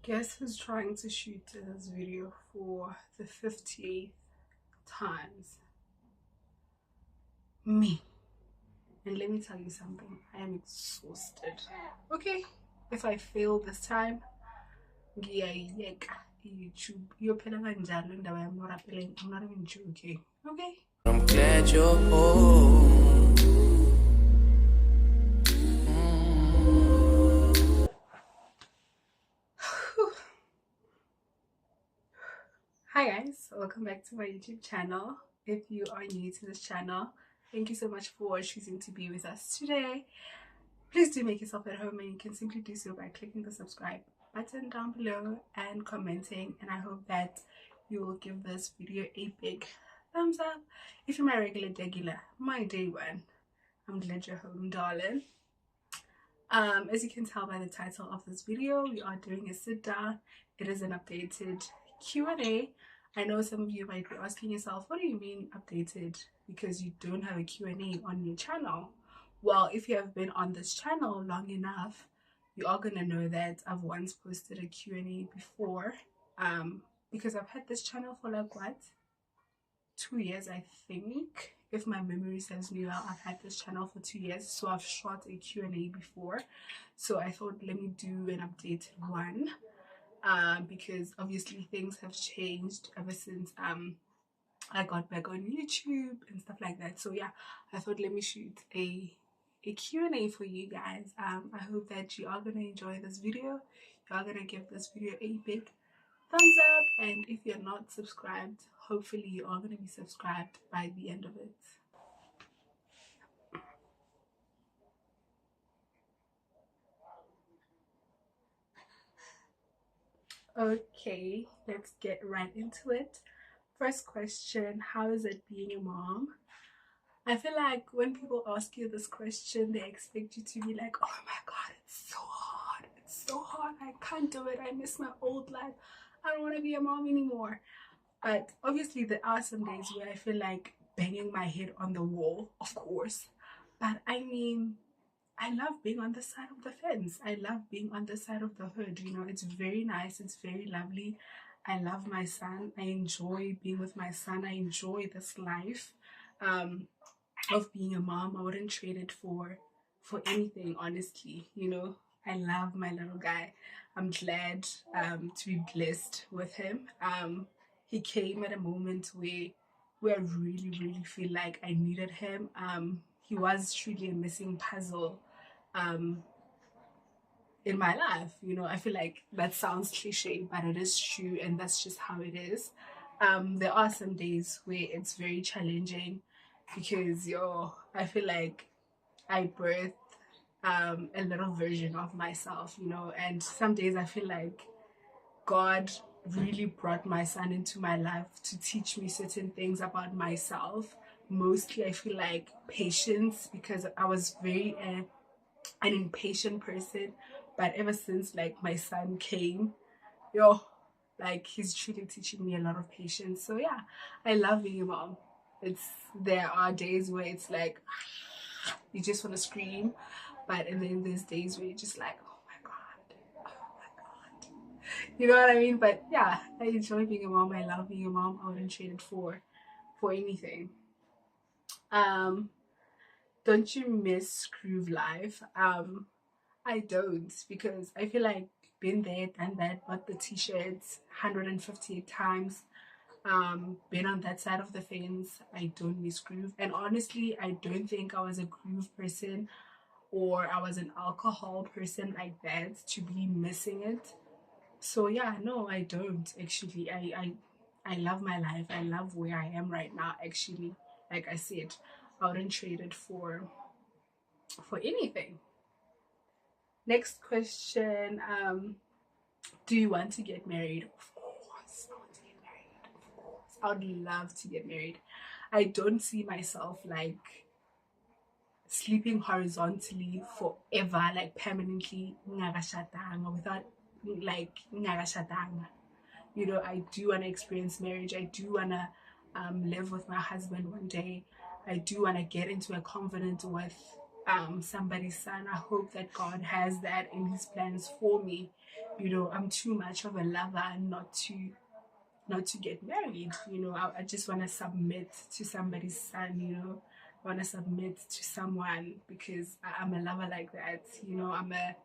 Guess who's trying to shoot this video for the 50th times? Me. And let me tell you something, I am exhausted. Okay, if I fail this time, ngiyayiyeka YouTube. Iyophela kanjalo indaba yami yorapeleng. I'm not even joking. Okay? I'm glad you're home. Hi guys, welcome back to my YouTube channel. If you are new to this channel, thank you so much for choosing to be with us today. Please do make yourself at home, and you can simply do so by clicking the subscribe button down below and commenting, and I hope that you will give this video a big thumbs up. If you're my regular, my day one, I'm glad you're home, darling. As you can tell by the title of this video, we are doing a sit down. It is an updated Q&A. I know some of you might be asking yourself, what do you mean updated? Because you don't have a Q&A on your channel. Well, if you have been on this channel long enough, you are gonna know that I've once posted a Q&A before. Because I've had this channel for like what? 2 years, I think. If my memory serves me well, I've had this channel for 2 years, so I've shot a Q&A before. So I thought, let me do an updated one. Because obviously things have changed ever since I got back on YouTube and stuff like that. So yeah, I thought let me shoot a Q&A for you guys. I hope that you are gonna enjoy this video. You are gonna give this video a big thumbs up, and if you're not subscribed, hopefully you are gonna be subscribed by the end of it. Okay, let's get right into it. First question, how is it being a mom? I feel like when people ask you this question, they expect you to be like, oh my god, it's so hard. It's so hard. I can't do it. I miss my old life. I don't want to be a mom anymore. But obviously there are some days where I feel like banging my head on the wall, of course. But I mean, I love being on the side of the fence. I love being on the side of the hood. You know, it's very nice. It's very lovely. I love my son. I enjoy being with my son. I enjoy this life of being a mom. I wouldn't trade it for anything, honestly. You know, I love my little guy. I'm glad to be blessed with him. He came at a moment where I really feel like I needed him. He was truly a missing puzzle in my life. You know, I feel like that sounds cliche, but it is true, and that's just how it is. There are some days where it's very challenging because I feel like I birthed a little version of myself, you know, and some days I feel like God really brought my son into my life to teach me certain things about myself. Mostly I feel like patience, because I was very an impatient person, but ever since like my son came, like he's truly teaching me a lot of patience. So yeah, I love being a mom. There are days where it's like you just want to scream, and then there's days where you're just like, oh my god, oh my god, you know what I mean? But yeah, I enjoy being a mom. I love being a mom. I wouldn't trade it for anything. um don't you miss groove life? I don't, because I feel like been there, done that, bought the t-shirts 158 times, been on that side of the fence. I don't miss groove, and honestly I don't think I was a groove person or I was an alcohol person like that to be missing it. So yeah, no, I don't actually. I love my life. I love where I am right now, actually. Like I said, I wouldn't trade it for anything. Next question, do you want to get married? Of course I want to get married. Of course I would love to get married. I don't see myself like sleeping horizontally forever, like permanently, without like you know. I do want to experience marriage. I do want to live with my husband one day. I do want to get into a covenant with somebody's son. I hope that God has that in his plans for me, you know, I'm too much of a lover not to get married. You know, I just want to submit to somebody's son, you know. I want to submit to someone because I'm a lover like that. You know, I'm a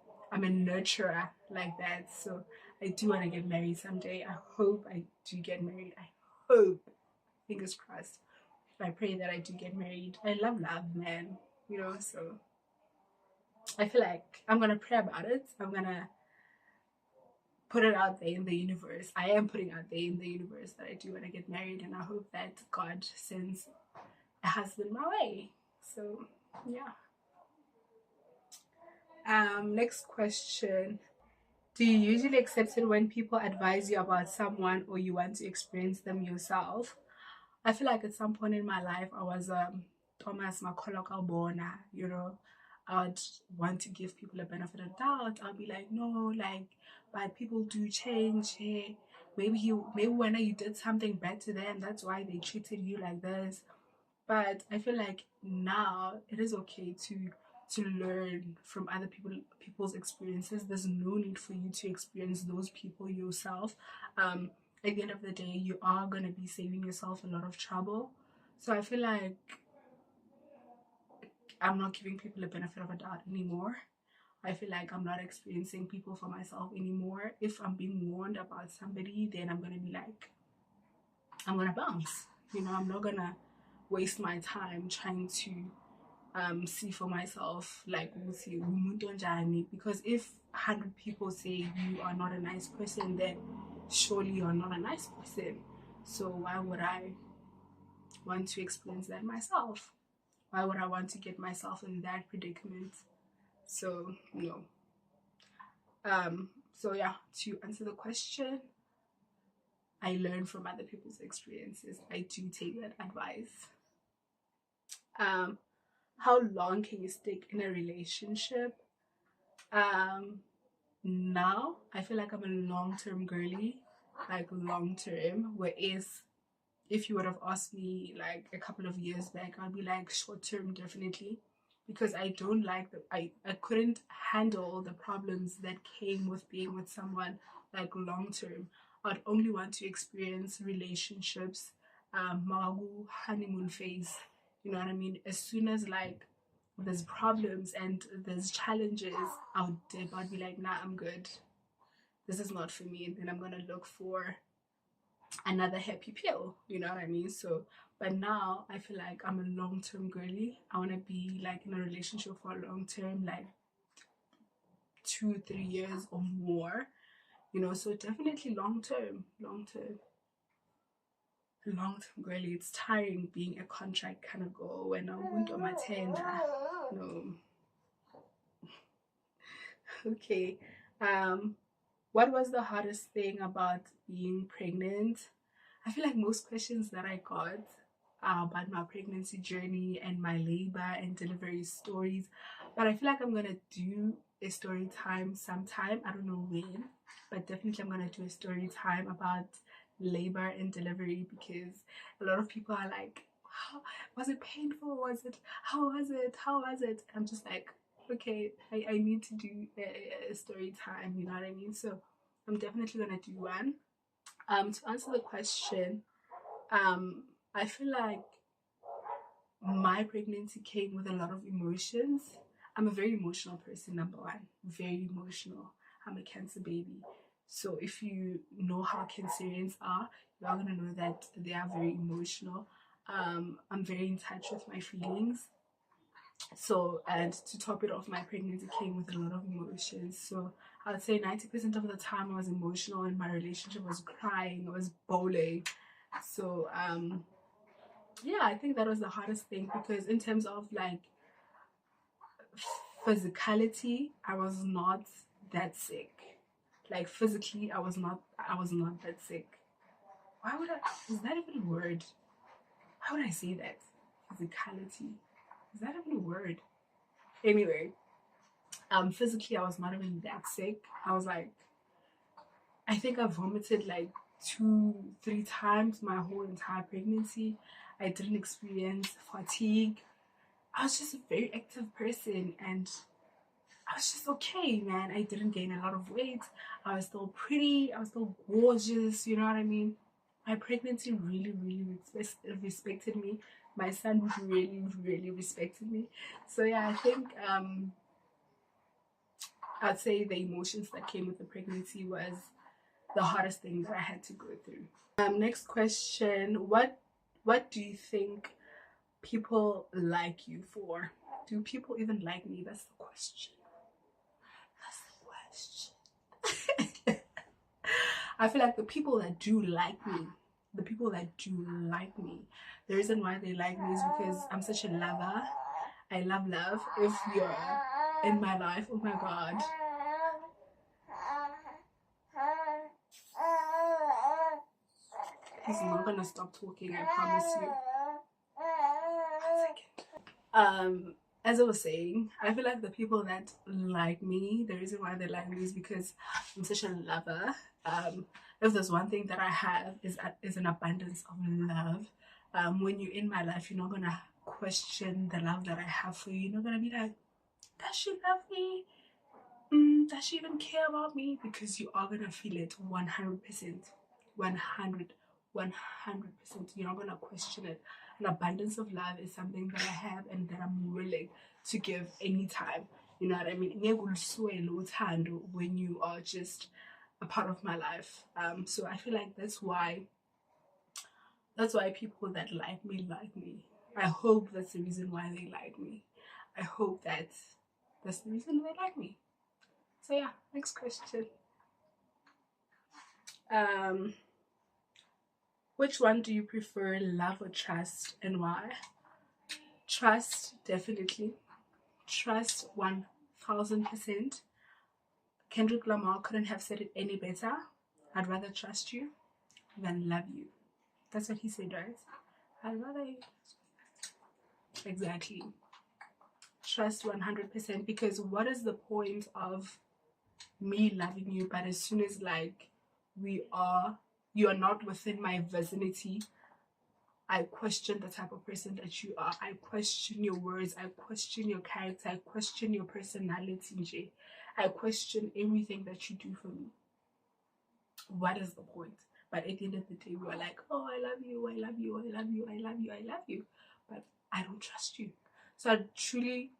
nurturer like that. So I do want to get married someday. I hope I do get married. I hope. Fingers crossed. I pray that I do get married. I love, man. You know, so I feel like I'm gonna pray about it. I'm gonna put it out there in the universe. I am putting out there in the universe that I do want to get married, and I hope that God sends a husband my way. So yeah. Next question. Do you usually accept it when people advise you about someone or you want to experience them yourself? I feel like at some point in my life I was Thomas Makoloka Bona, you know. I would want to give people a benefit of doubt. I'll be like, no, like, but people do change. Hey, maybe when you did something bad to them, that's why they treated you like this. But I feel like now it is okay to learn from other people's experiences. There's no need for you to experience those people yourself. At the end of the day, you are gonna be saving yourself a lot of trouble. So I feel like I'm not giving people a benefit of a doubt anymore. I feel like I'm not experiencing people for myself anymore. If I'm being warned about somebody, then I'm gonna be like, I'm gonna bounce. You know, I'm not gonna waste my time trying to see for myself like because if 100 people say you are not a nice person, then surely you're not a nice person. So why would I want to experience that myself? Why would I want to get myself in that predicament? So no. So yeah, to answer the question, I learn from other people's experiences. I do take that advice. um how long can you stick in a relationship? Now I feel like I'm a long-term girly, like long-term, whereas if you would have asked me like a couple of years back, I'd be like short-term definitely, because I don't like I couldn't handle the problems that came with being with someone like long-term. I'd only want to experience relationships magu honeymoon phase, you know what I mean? As soon as like there's problems and there's challenges out there, I'd be like, nah, I'm good. This is not for me. And then I'm gonna look for another happy pill. You know what I mean? So, but now I feel like I'm a long-term girly. I wanna be like in a relationship for a long term, like 2, 3 years or more. You know, so definitely long-term girly. It's tiring being a contract kind of girl when I went on my tender. No. Okay. Um, what was the hardest thing about being pregnant? I feel like most questions that I got are about my pregnancy journey and my labor and delivery stories. But I feel like I'm gonna do a story time sometime. I don't know when, but definitely I'm gonna do a story time about labor and delivery, because a lot of people are like, how was it painful? How was it? I'm just like, okay, I need to do a story time, you know what I mean? So I'm definitely gonna do one. To answer the question, I feel like my pregnancy came with a lot of emotions. I'm a very emotional person, number one. Very emotional. I'm a Cancer baby. So if you know how Cancerians are, you are gonna know that they are very emotional. I'm very in touch with my feelings. So, and to top it off, my pregnancy came with a lot of emotions. So I would say 90% of the time I was emotional and my relationship was crying, I was bawling. So yeah, I think that was the hardest thing, because in terms of like physicality, I was not that sick. Like physically, I was not that sick. Why would I, is that even a word? How would I say that? Physicality. Is that even a word? Anyway, physically I was not even that sick. I was like, I think I vomited like 2, 3 times my whole entire pregnancy. I didn't experience fatigue. I was just a very active person, and I was just okay, man. I didn't gain a lot of weight. I was still pretty. I was still gorgeous. You know what I mean? My pregnancy really, really respected me. My son really, really respected me. So yeah, I think I'd say the emotions that came with the pregnancy was the hardest thing that I had to go through. Next question. What do you think people like you for? Do people even like me? That's the question. That's the question. I feel like the people that do like me, the reason why they like me is because I'm such a lover. I love love. If you're in my life, oh my god. He's not gonna stop talking, I promise you. 1 second. As I was saying, I feel like the people that like me, the reason why they like me is because I'm such a lover. If there's one thing that I have is an abundance of love. When you're in my life, you're not gonna question the love that I have for you. You're not gonna be like, does she love me? Does she even care about me? Because you are gonna feel it 100%. 100%. You're not gonna question it. An abundance of love is something that I have and that I'm willing to give anytime. You know what I mean? When you are just a part of my life. So I feel like that's why people that like me like me. I hope that's the reason why they like me. I hope that's the reason they like me. So yeah, next question. Which one do you prefer, love or trust, and why? Trust, definitely. Trust 1000%. Kendrick Lamar couldn't have said it any better. I'd rather trust you than love you. That's what he said, right? I'd rather you. Exactly. Trust 100%, because what is the point of me loving you, but as soon as like you are not within my vicinity, I question the type of person that you are. I question your words. I question your character. I question your personality. I question everything that you do for me. What is the point? But at the end of the day, we are like, oh, I love you, I love you, I love you, I love you, I love you. But I don't trust you. So I'd truly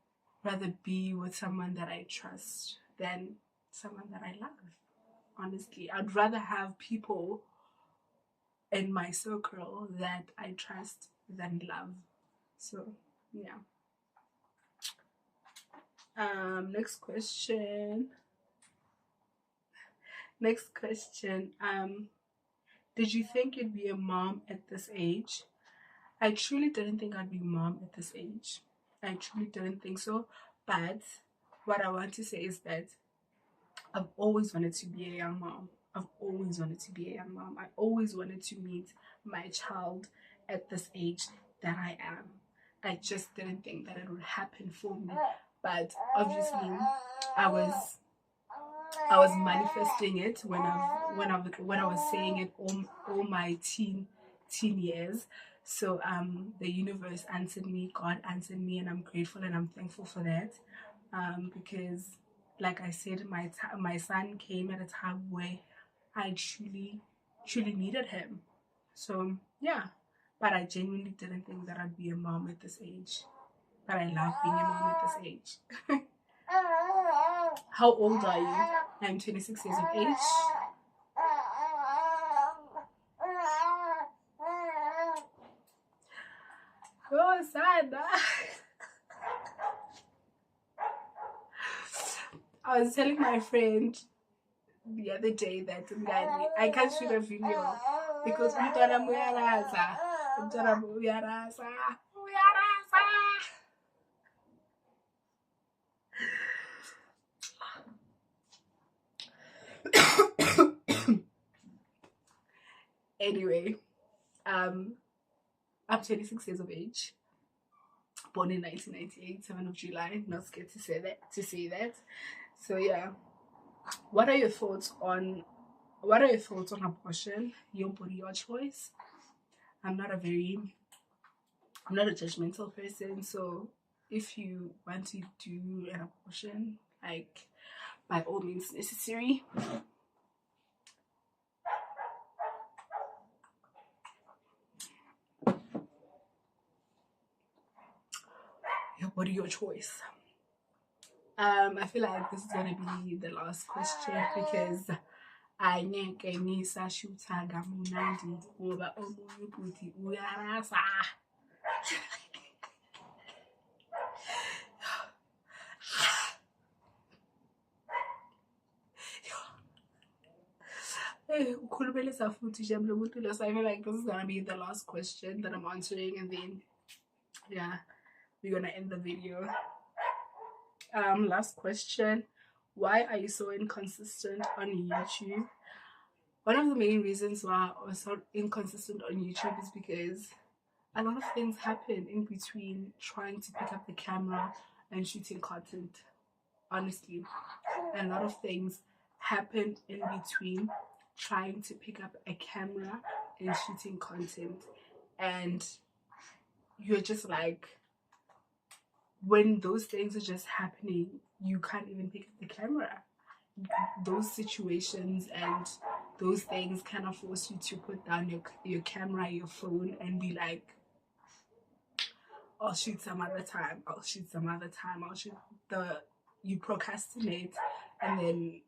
rather be with someone that I trust than someone that I love. Honestly, I'd rather have people in my circle that I trust than love. So yeah. Next question. Did you think you'd be a mom at this age? I truly didn't think I'd be a mom at this age. I truly didn't think so. But what I want to say is that I've always wanted to be a young mom. I always wanted to meet my child at this age that I am. I just didn't think that it would happen for me. But obviously, I was manifesting it when I was saying it all my teen years. So the universe answered me, God answered me, and I'm grateful and I'm thankful for that. Because like I said, my son came at a time where I truly needed him. So yeah, but I genuinely didn't think that I'd be a mom at this age. But I love being a mom at this age. How old are you? I'm 26 years of age. Oh, sad. I was telling my friend the other day that I can't shoot a video because anyway, I'm 26 years of age, born in 1998, 7th of July. Not scared to say that. So yeah, what are your thoughts on abortion? Your body, your choice. I'm not a judgmental person, so if you want to do an abortion, like by all means necessary. What are your choice? I feel like this is gonna be the last question because I think I need to shoot Munandi over Omuputi Uyarasa. So I feel like this is gonna be the last question that I'm answering, and then yeah, we're gonna end the video. Last question: why are you so inconsistent on YouTube? One of the main reasons why I was so inconsistent on YouTube is because a lot of things happen in between trying to pick up the camera and shooting content. Honestly, a lot of things happen in between trying to pick up a camera and shooting content, and you're just like, when those things are just happening, you can't even pick up the camera. Those situations and those things kind of force you to put down your camera, your phone, and be like, I'll shoot some other time, I'll shoot some other time, I'll shoot you procrastinate, and then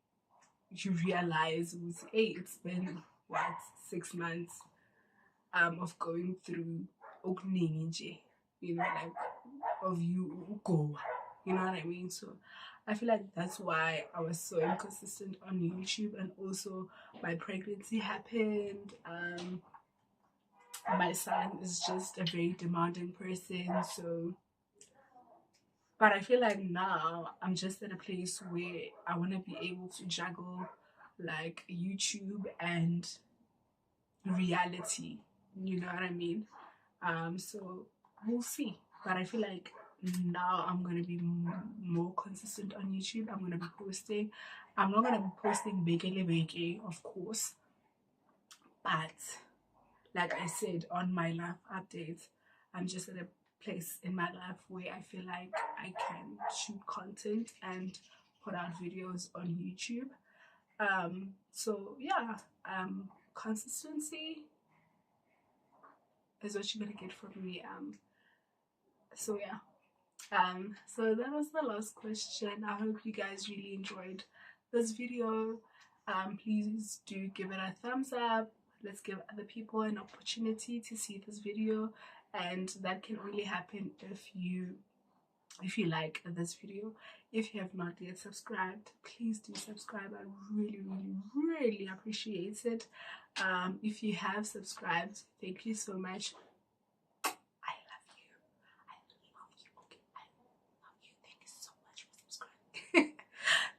you realize, hey, it's been what, 6 months of going through opening, you know, like of you go, you know what I mean? So I feel like that's why I was so inconsistent on YouTube. And also my pregnancy happened. My son is just a very demanding person, so but I feel like now I'm just at a place where I want to be able to juggle like YouTube and reality, you know what I mean? So we'll see, but I feel like now I'm gonna be more consistent on YouTube. I'm gonna be posting. I'm not gonna be posting bigly, of course, but like I said on my life updates, I'm just at a place in my life where I feel like I can shoot content and put out videos on YouTube. So yeah, consistency is what you're gonna get from me. So yeah. So that was the last question. I hope you guys really enjoyed this video. Please do give it a thumbs up. Let's give other people an opportunity to see this video, and that can only happen if you like this video. If you have not yet subscribed, please do subscribe. I really appreciate it. If you have subscribed, thank you so much.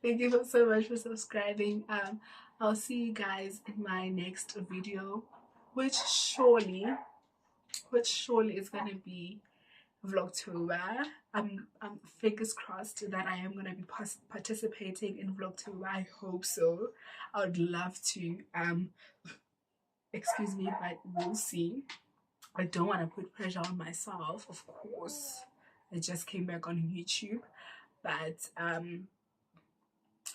Thank you so much for subscribing. I'll see you guys in my next video, which surely is gonna be Vlogtober. I'm fingers crossed that I am gonna be participating in Vlogtober. I hope so. I would love to. Excuse me, but we'll see. I don't want to put pressure on myself, of course. I just came back on YouTube, but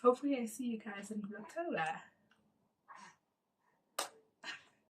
hopefully I see you guys in October.